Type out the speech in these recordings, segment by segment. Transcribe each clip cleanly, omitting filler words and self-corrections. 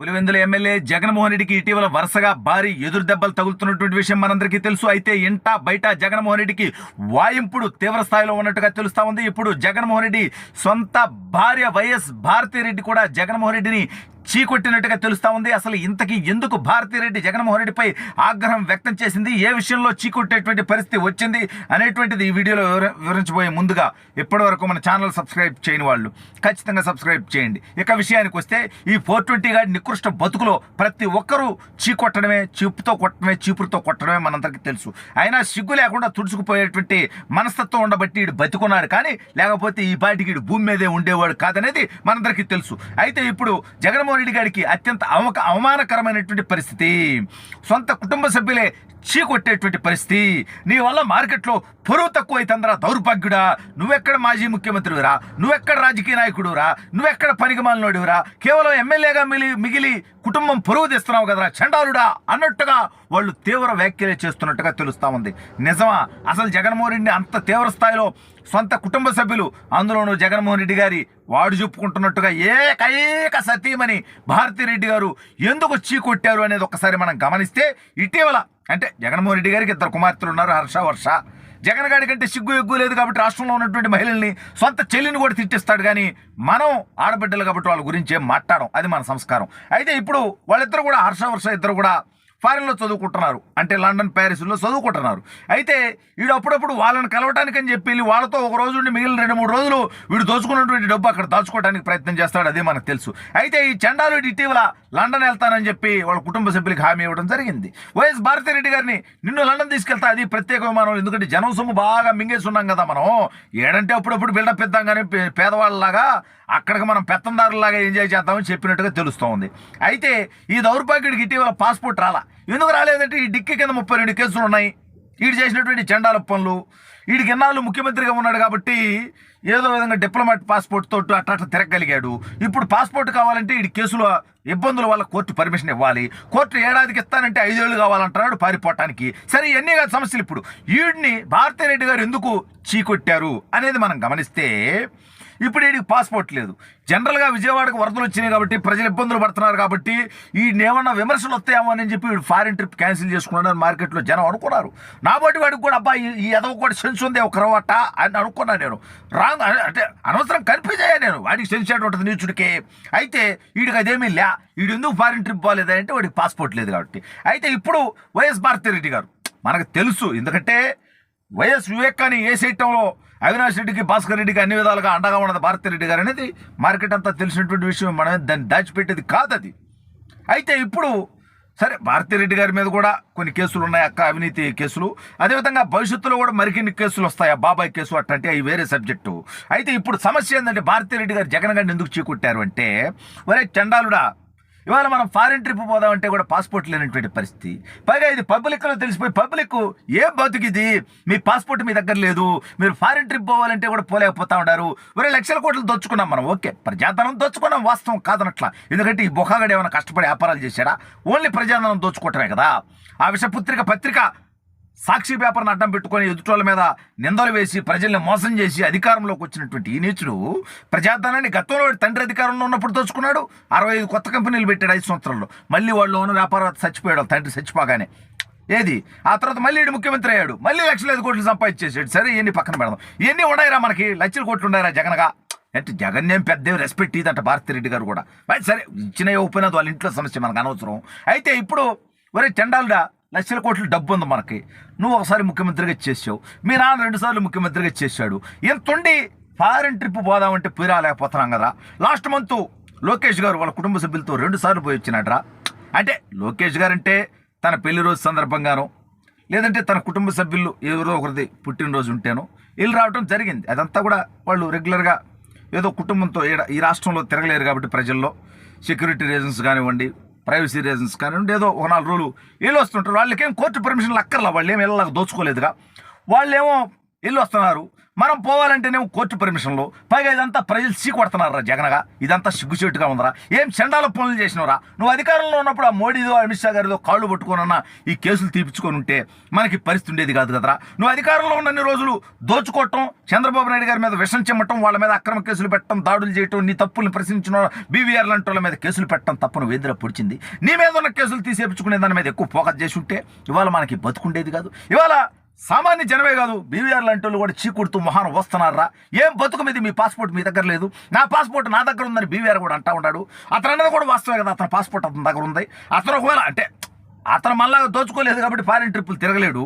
Pulivendula MLA Jaganmohan రెడ్డికి ఇటీవల వరుసగా భారీ ఎదురు దెబ్బలు తగులుతున్నటువంటి విషయం మనందరికీ తెలుసు. అయితే ఇంట బయట జగన్మోహన్ రెడ్డికి వాయింపుడు తీవ్ర స్థాయిలో ఉన్నట్టుగా తెలుస్తా ఉంది. ఇప్పుడు జగన్మోహన్ రెడ్డి సొంత భార్య వైఎస్ భారతిరెడ్డి కూడా జగన్మోహన్ రెడ్డిని చీకొట్టినట్టుగా తెలుస్తా ఉంది. అసలు ఇంతకీ ఎందుకు భారతిరెడ్డి జగన్మోహన్ రెడ్డిపై ఆగ్రహం వ్యక్తం చేసింది, ఏ విషయంలో చీకొట్టేటువంటి పరిస్థితి వచ్చింది అనేటువంటిది ఈ వీడియోలో వివరించబోయే ముందుగా ఇప్పటి వరకు మన ఛానల్ సబ్స్క్రైబ్ చేయని వాళ్ళు ఖచ్చితంగా సబ్స్క్రైబ్ చేయండి. ఇక విషయానికి వస్తే ఈ 420 గాడి నికృష్ట బతుకులో ప్రతి ఒక్కరూ చీకొట్టడమే, చీపురుతో కొట్టడమే మనందరికీ తెలుసు. అయినా సిగ్గు లేకుండా తుడుచుకుపోయేటువంటి మనస్తత్వం ఉండబట్టి ఈడు బతుకున్నాడు, కానీ లేకపోతే ఈ పాటికి ఈడు భూమి మీదే ఉండేవాడు కాదనేది మనందరికీ తెలుసు. అయితే ఇప్పుడు జగన్మోహన్ రెడ్డి గారికి అత్యంత అవమానకరమైనటువంటి పరిస్థితి, సొంత కుటుంబ సభ్యులే చీకొట్టేటువంటి పరిస్థితి. నీ వల్ల మార్కెట్లో పొరుగు తక్కువ అవుతుందరా దౌర్భాగ్యుడా, నువ్వెక్కడ మాజీ ముఖ్యమంత్రివిరా, నువ్వెక్కడ రాజకీయ నాయకుడురా, నువ్వెక్కడ పనికిమాలినోడివిరా, కేవలం ఎమ్మెల్యేగా మిగిలి కుటుంబం పొరుగు తీస్తున్నావు కదరా చండాలుడా అన్నట్టుగా వాళ్ళు తీవ్ర వ్యాఖ్యలు చేస్తున్నట్టుగా తెలుస్తా ఉంది. నిజమా? అసలు జగన్మోహన్ రెడ్డి అంత తీవ్ర స్థాయిలో సొంత కుటుంబ సభ్యులు, అందులోనూ జగన్మోహన్ రెడ్డి గారి వాడు చెప్పుకుంటున్నట్టుగా ఏకైక సతీమణి భారతిరెడ్డి గారు ఎందుకు చీకొట్టారు అనేది ఒకసారి మనం గమనిస్తే, ఇటీవల అంటే జగన్మోహన్ రెడ్డి గారికి 2 కుమార్తెలు ఉన్నారు, హర్ష వర్ష. జగన్ గారి కంటే సిగ్గు ఎగ్గు లేదు కాబట్టి రాష్ట్రంలో ఉన్నటువంటి మహిళల్ని, సొంత చెల్లిని కూడా తిట్టిస్తాడు, కానీ మనం ఆడబిడ్డలు కాబట్టి వాళ్ళ గురించి ఏం మాట్లాడడం, అది మన సంస్కారం. అయితే ఇప్పుడు వాళ్ళిద్దరు కూడా, హర్ష వర్ష ఇద్దరు కూడా ఫారిన్లో చదువుకుంటున్నారు, అంటే లండన్ ప్యారిస్లో చదువుకుంటున్నారు. అయితే వీడు అప్పుడప్పుడు వాళ్ళని కలవటానికి అని చెప్పి వాళ్ళతో ఒక రోజు ఉండి మిగిలిన 2-3 రోజులు వీడు దోచుకున్నటువంటి డబ్బు అక్కడ దాచుకోవడానికి ప్రయత్నం చేస్తాడు, అదే మనకు తెలుసు. అయితే ఈ చండాలుడు ఇటీవల లండన్ వెళ్తానని చెప్పి వాళ్ళ కుటుంబ సభ్యులకి హామీ ఇవ్వడం జరిగింది. వైఎస్ భారతిరెడ్డి గారిని నిన్ను లండన్ తీసుకెళ్తా, అది ప్రత్యేక విమానం, ఎందుకంటే జనం సొమ్ము బాగా మింగేసి ఉన్నాం కదా మనం, ఏడంటే అప్పుడప్పుడు బిల్డప్ ఇద్దాం, కానీ పేదవాళ్ళలాగా అక్కడికి మనం పెత్తందారులాగా ఎంజాయ్ చేద్దామని చెప్పినట్టుగా తెలుస్తూ ఉంది. అయితే ఈ దౌర్భాగ్యుడికి ఇటీవల పాస్పోర్ట్ రాలా. ఎందుకు రాలేదంటే ఈ డిక్కీ కింద 32 కేసులు ఉన్నాయి, వీడు చేసినటువంటి చండాల పనులు. వీడికి ఎన్నాళ్ళు ముఖ్యమంత్రిగా ఉన్నాడు కాబట్టి ఏదో విధంగా డిప్లొమాట్ పాస్పోర్ట్ తోటి అట్లా తిరగలిగాడు. ఇప్పుడు పాస్పోర్ట్ కావాలంటే వీడి కేసుల ఇబ్బందుల వల్ల కోర్టు పర్మిషన్ ఇవ్వాలి, కోర్టు ఏడాదికి ఇస్తానంటే 5 ఏళ్ళు కావాలంటున్నాడు పారిపోవటానికి. సరే, ఇవన్నీ కాదు సమస్యలు. ఇప్పుడు వీడిని భారతిరెడ్డి గారు ఎందుకు చీకొట్టారు అనేది మనం గమనిస్తే, ఇప్పుడు వీడికి పాస్పోర్ట్ లేదు. జనరల్గా విజయవాడకు వరదలు వచ్చినాయి కాబట్టి ప్రజలు ఇబ్బందులు పడుతున్నారు కాబట్టి ఏమన్నా విమర్శలు వస్తాయేమో అని చెప్పి వీడు ఫారిన్ ట్రిప్ క్యాన్సిల్ చేసుకున్నాడు మార్కెట్లో జనం అనుకున్నారు. నాబోటి వాడికి కూడా అబ్బాయి ఈ ఎదవ కూడా సెన్స్ ఉంది ఒక రవ్వట అని అనుకున్నాను నేను. రాంగ్ అంటే అనవసరం కన్ఫ్యూజ్ అయ్యా నేను, వాడికి సెన్స్ ఉంటుంది నీచుడికి. అయితే వీడికి అదేమీ లే, వీడు ఎందుకు ఫారిన్ ట్రిప్ పోలేదంటే వాడికి పాస్పోర్ట్ లేదు కాబట్టి. అయితే ఇప్పుడు వైఎస్ భారతిరెడ్డి గారు మనకు తెలుసు, ఎందుకంటే వైఎస్ వివేకాన్ని ఏ సైటంలో అవినాష్ రెడ్డికి, భాస్కర్ రెడ్డికి అన్ని విధాలుగా అండగా ఉన్నది భారతిరెడ్డి గారు అనేది మార్కెట్ అంతా తెలిసినటువంటి విషయం, మనం దాన్ని దాచిపెట్టేది కాదు అది. అయితే ఇప్పుడు సరే, భారతిరెడ్డి గారి మీద కూడా కొన్ని కేసులు ఉన్నాయి, అక్క అవినీతి కేసులు. అదేవిధంగా భవిష్యత్తులో కూడా మరికొన్ని కేసులు వస్తాయి, ఆ బాబాయ్ కేసు అట్టంటే అవి వేరే సబ్జెక్టు. అయితే ఇప్పుడు సమస్య ఏంటంటే భారతిరెడ్డి గారు జగన్ గారిని ఎందుకు చీకొట్టారు అంటే, ఒరే చండాలుడా, ఇవాళ మనం ఫారిన్ ట్రిప్ పోదామంటే కూడా పాస్పోర్ట్ లేనటువంటి పరిస్థితి. పైగా ఇది పబ్లిక్లో తెలిసిపోయి పబ్లిక్ ఏం బతుకిది, మీ పాస్పోర్ట్ మీ దగ్గర లేదు, మీరు ఫారిన్ ట్రిప్ పోవాలంటే కూడా పోలేకపోతా ఉన్నారు. వేరే లక్షల కోట్లు దోచుకున్నాం మనం, ఓకే ప్రజాధనం దోచుకున్నాం, వాస్తవం కాదనట్లా. ఎందుకంటే ఈ బొక్కగాడు ఏమైనా కష్టపడి వ్యాపారాలు చేశాడా? ఓన్లీ ప్రజాధనం దోచుకోవటమే కదా. ఆ పత్రిక సాక్షి పేపర్ని అడ్డం పెట్టుకొని ఎదుటోళ్ళ మీద నిందలు వేసి ప్రజల్ని మోసం చేసి అధికారంలోకి వచ్చినటువంటి ఈ నీచుడు ప్రజాధనాన్ని గతంలో తండ్రి అధికారంలో ఉన్నప్పుడు దోచుకున్నాడు. 65 కొత్త కంపెనీలు పెట్టాడు 5 సంవత్సరాల్లో. మళ్ళీ వాళ్ళు ఉన్న వ్యాపారం చచ్చిపోయాడు, తండ్రి చచ్చిపోగానే. ఏది ఆ తర్వాత మళ్ళీ వీడు ముఖ్యమంత్రి అయ్యాడు, మళ్ళీ 1,00,000 కోట్లు సంపాదించేసాడు. సరే, ఇవన్నీ పక్కన పెడదాం. ఇవన్నీ ఉన్నాయిరా, మనకి లక్షల కోట్లు ఉన్నాయిరా జగన్గా అంటే జగన్ ఏం పెద్ద రెస్పెక్ట్ ఇదంట భారతిరెడ్డి గారు కూడా. సరే, ఇచ్చిన ఇవ్వకపోయినది వాళ్ళ ఇంట్లో సమస్య, మనకు అనవసరం. అయితే ఇప్పుడు ఒరే చండాలుడా, 1,00,000 కోట్లు డబ్బు ఉంది మనకి, నువ్వు ఒకసారి ముఖ్యమంత్రిగా చేసావు, మీ నాన్న 2 సార్లు ముఖ్యమంత్రిగా చేశాడు, ఎంతుండి ఫారిన్ ట్రిప్ పోదామంటే పోయి రాలేకపోతున్నాం కదా. లాస్ట్ మంత్ లోకేష్ గారు వాళ్ళ కుటుంబ సభ్యులతో 2 సార్లు పోయి వచ్చినట్రా. అంటే లోకేష్ గారు అంటే తన పెళ్లి రోజు సందర్భంగానో, లేదంటే తన కుటుంబ సభ్యులు ఎవరో ఒకరిది పుట్టినరోజు ఉంటేనో వీళ్ళు రావడం జరిగింది. అదంతా కూడా వాళ్ళు రెగ్యులర్గా ఏదో కుటుంబంతో ఈ రాష్ట్రంలో తిరగలేరు కాబట్టి ప్రజల్లో సెక్యూరిటీ రీజన్స్ కానివ్వండి, ప్రైవసీ రీజన్స్ కానివ్వండి, ఏదో ఒక 4 రోజులు వీళ్ళు వస్తుంటారు. వాళ్ళకేం కోర్టు పర్మిషన్లు అక్కర్లా, వాళ్ళు ఏం వెళ్ళలాగా దోచుకోలేదుగా. వాళ్ళేమో వెళ్ళి వస్తున్నారు. మనం పోవాలంటేనేమో కోర్టు పర్మిషన్లు, పైగా ఇదంతా ప్రజలు కొడుతున్నారా జగన్గా. ఇదంతా సిగ్గుచేటుగా ఉందరా. ఏం చండాల పనులు చేసినవరా. నువ్వు అధికారంలో ఉన్నప్పుడు ఆ మోడీదో అమిత్ షా గారిదో కాళ్ళు పట్టుకోనన్నా ఈ కేసులు తీపించుకొని ఉంటే మనకి పరిస్థితి ఉండేది కాదు కదరా. నువ్వు అధికారంలో ఉన్నన్ని రోజులు దోచుకోవటం, చంద్రబాబు నాయుడు గారి మీద విషం చెమ్మటం, వాళ్ళ మీద అక్రమ కేసులు పెట్టడం, దాడులు చేయటం, నీ తప్పుల్ని ప్రశ్నించిన బీవీఆర్ లాంటి వాళ్ళ మీద కేసులు పెట్టడం తప్ప నువ్వు ఎదురు పొడిచింది. నీ మీద ఉన్న కేసులు తీసేపించుకునే దాని మీద ఎక్కువ ఫోకస్ చేసి ఉంటే ఇవాళ మనకి బతుకుండేది కాదు. ఇవాళ సామాన్య జనమే కాదు, బీవీఆర్ లాంటి వాళ్ళు కూడా చీకుడుతూ మొహాన వస్తున్నారా. ఏం బతుకు మీద మీ పాస్పోర్ట్ మీ దగ్గర లేదు, నా పాస్పోర్ట్ నా దగ్గర ఉందని బీవీఆర్ కూడా అంటా ఉన్నాడు. అతను అన్నది కూడా వాస్తవే కదా, అతని పాస్పోర్ట్ అతని దగ్గర ఉంది. అతను ఒకవేళ అంటే అతను మళ్ళా దోచుకోలేదు కాబట్టి ఫారిన్ ట్రిప్పులు తిరగలేడు,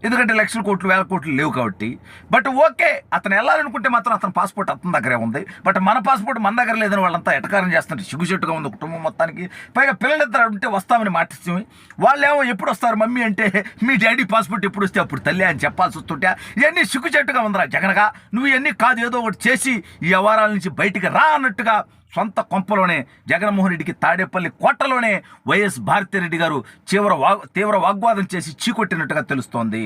ఎందుకంటే లక్షల కోట్లు వేల కోట్లు లేవు కాబట్టి. బట్ ఓకే, అతను వెళ్ళాలనుకుంటే మాత్రం అతని పాస్పోర్ట్ అతని దగ్గరే ఉంది. బట్ మన పాస్పోర్ట్ మన దగ్గర లేదని వాళ్ళంతా ఎటకారం చేస్తుంటే సిగ్గుచెట్టుగా ఉంది కుటుంబం మొత్తానికి. పైగా పిల్లలిద్దరు ఉంటే వస్తామని మాటిస్తాం, వాళ్ళేమో ఎప్పుడు వస్తారు మమ్మీ అంటే మీ డాడీ పాస్పోర్ట్ ఎప్పుడు వస్తే అప్పుడు తల్లి అని చెప్పాల్సి వస్తుంటే ఇవన్నీ సిగ్గుచెట్టుగా ఉందిరా జగన్గా. నువ్వు ఇవన్నీ కాదు, ఏదో ఒకటి చేసి ఈ వ్యవహారాల నుంచి బయటికి రా అన్నట్టుగా సొంత కొంపలోనే జగన్మోహన్ రెడ్డికి తాడేపల్లి కోటలోనే వైఎస్ భారతిరెడ్డి గారు తీవ్ర వాగ్వాదం చేసి చీకొట్టినట్టుగా తెలుస్తోంది.